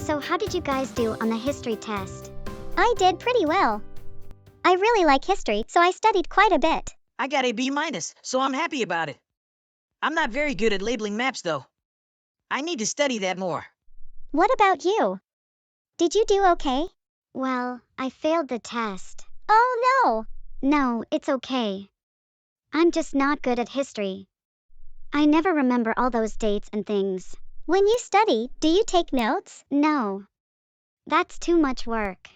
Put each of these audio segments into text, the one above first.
So how did you guys do on the history test? I did pretty well. I really like history, so I studied quite a bit. I got a B-, so I'm happy about it. I'm not very good at labeling maps, though. I need to study that more. What about you? Did you do okay? Well, I failed the test. Oh no! No, it's okay. I'm just not good at history. I never remember all those dates and things. When you study, do you take notes? No. That's too much work.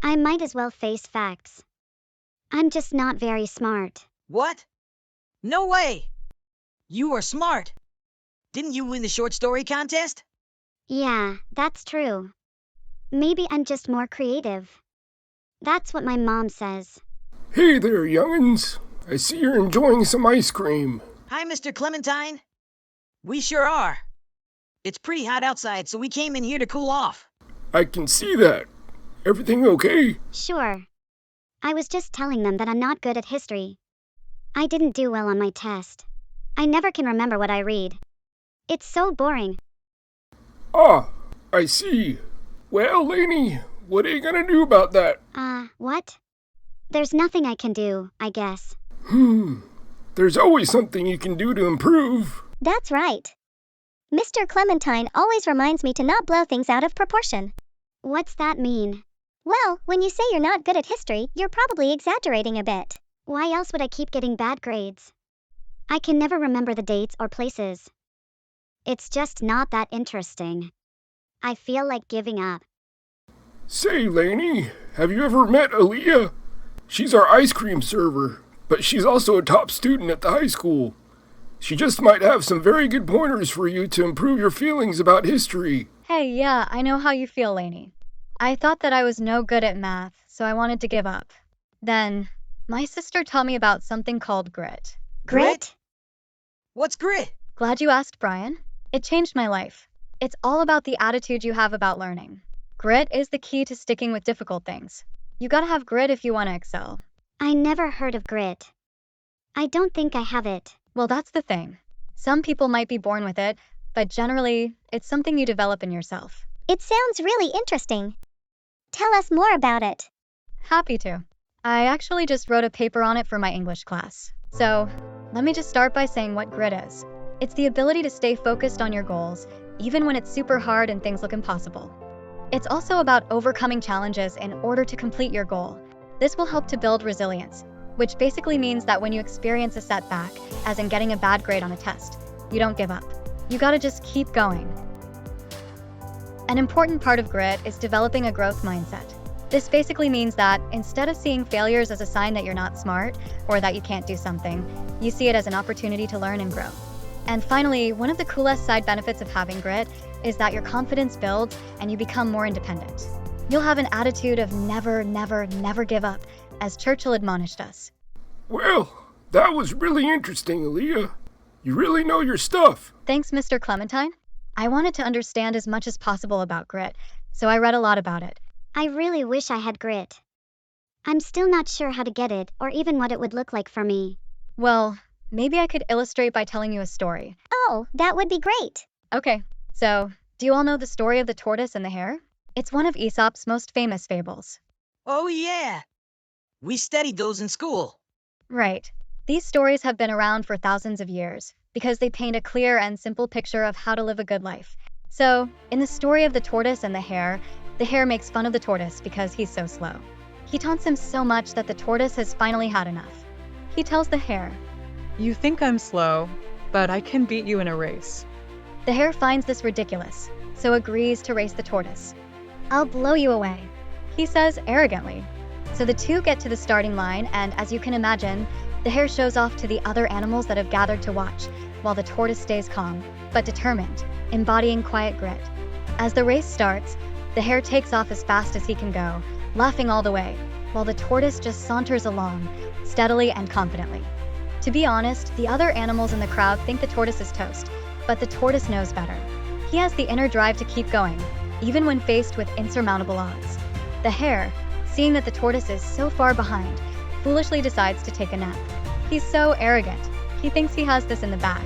I might as well face facts. I'm just not very smart. What? No way! You are smart. Didn't you win the short story contest? Yeah, that's true. Maybe I'm just more creative. That's what my mom says. Hey there, young'uns. I see you're enjoying some ice cream. Hi, Mr. Clementine. We sure are. It's pretty hot outside, so we came in here to cool off. I can see that. Everything okay? Sure. I was just telling them that I'm not good at history. I didn't do well on my test. I never can remember what I read. It's so boring. Ah, I see. Well, Laney, what are you gonna do about that? What? There's nothing I can do, I guess. There's always something you can do to improve. That's right. Mr. Clementine always reminds me to not blow things out of proportion. What's that mean? Well, when you say you're not good at history, you're probably exaggerating a bit. Why else would I keep getting bad grades? I can never remember the dates or places. It's just not that interesting. I feel like giving up. Say, Laney, have you ever met Aaliya? She's our ice cream server, but she's also a top student at the high school. She just might have some very good pointers for you to improve your feelings about history. Hey, yeah, I know how you feel, Laney. I thought that I was no good at math, so I wanted to give up. Then, my sister taught me about something called grit. Grit? What's grit? Glad you asked, Brian. It changed my life. It's all about the attitude you have about learning. Grit is the key to sticking with difficult things. You gotta have grit if you want to excel. I never heard of grit. I don't think I have it. Well, that's the thing. Some people might be born with it, but generally, it's something you develop in yourself. It sounds really interesting. Tell us more about it. Happy to. I actually just wrote a paper on it for my English class. So, let me just start by saying what grit is. It's the ability to stay focused on your goals, even when it's super hard and things look impossible. It's also about overcoming challenges in order to complete your goal. This will help to build resilience, which basically means that when you experience a setback, as in getting a bad grade on a test, you don't give up. You gotta just keep going. An important part of grit is developing a growth mindset. This basically means that instead of seeing failures as a sign that you're not smart or that you can't do something, you see it as an opportunity to learn and grow. And finally, one of the coolest side benefits of having grit is that your confidence builds and you become more independent. You'll have an attitude of never, never, never give up, as Churchill admonished us. Well, that was really interesting, Aaliya. You really know your stuff. Thanks, Mr. Clementine. I wanted to understand as much as possible about grit, so I read a lot about it. I really wish I had grit. I'm still not sure how to get it or even what it would look like for me. Well, maybe I could illustrate by telling you a story. Oh, that would be great. Okay, so, do you all know the story of the tortoise and the hare? It's one of Aesop's most famous fables. Oh, yeah. We studied those in school. Right. These stories have been around for thousands of years because they paint a clear and simple picture of how to live a good life. So, in the story of the tortoise and the hare makes fun of the tortoise because he's so slow. He taunts him so much that the tortoise has finally had enough. He tells the hare, "You think I'm slow, but I can beat you in a race." The hare finds this ridiculous, so agrees to race the tortoise. "I'll blow you away," he says arrogantly. So the two get to the starting line, and as you can imagine, the hare shows off to the other animals that have gathered to watch, while the tortoise stays calm, but determined, embodying quiet grit. As the race starts, the hare takes off as fast as he can go, laughing all the way, while the tortoise just saunters along, steadily and confidently. To be honest, the other animals in the crowd think the tortoise is toast, but the tortoise knows better. He has the inner drive to keep going, even when faced with insurmountable odds. The hare, seeing that the tortoise is so far behind, foolishly decides to take a nap. He's so arrogant, he thinks he has this in the bag.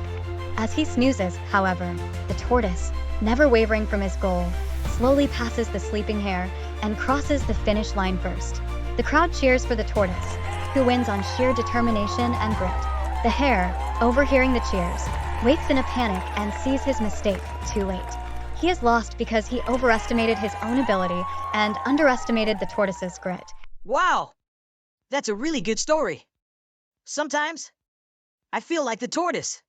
As he snoozes, however, the tortoise, never wavering from his goal, slowly passes the sleeping hare, and crosses the finish line first. The crowd cheers for the tortoise, who wins on sheer determination and grit. The hare, overhearing the cheers, wakes in a panic and sees his mistake too late. He is lost because he overestimated his own ability and underestimated the tortoise's grit. Wow, that's a really good story. Sometimes, I feel like the tortoise.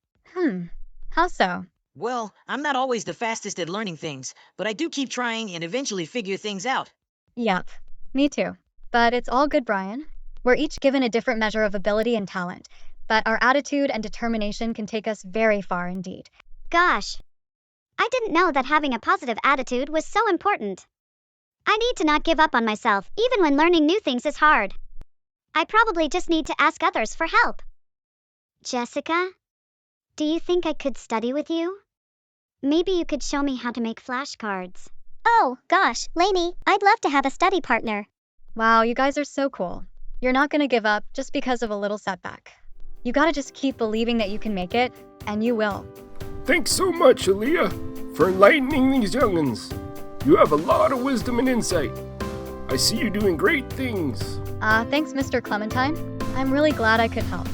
How so? Well, I'm not always the fastest at learning things, but I do keep trying and eventually figure things out. Yep, me too. But it's all good, Brian. We're each given a different measure of ability and talent, but our attitude and determination can take us very far indeed. Gosh, I didn't know that having a positive attitude was so important. I need to not give up on myself, even when learning new things is hard. I probably just need to ask others for help. Jessica, do you think I could study with you? Maybe you could show me how to make flashcards. Oh, gosh, Laney, I'd love to have a study partner. Wow, you guys are so cool. You're not gonna give up just because of a little setback. You gotta just keep believing that you can make it, and you will. Thanks so much, Aaliya, for enlightening these young'uns. You have a lot of wisdom and insight. I see you doing great things. Thanks, Mr. Clementine. I'm really glad I could help.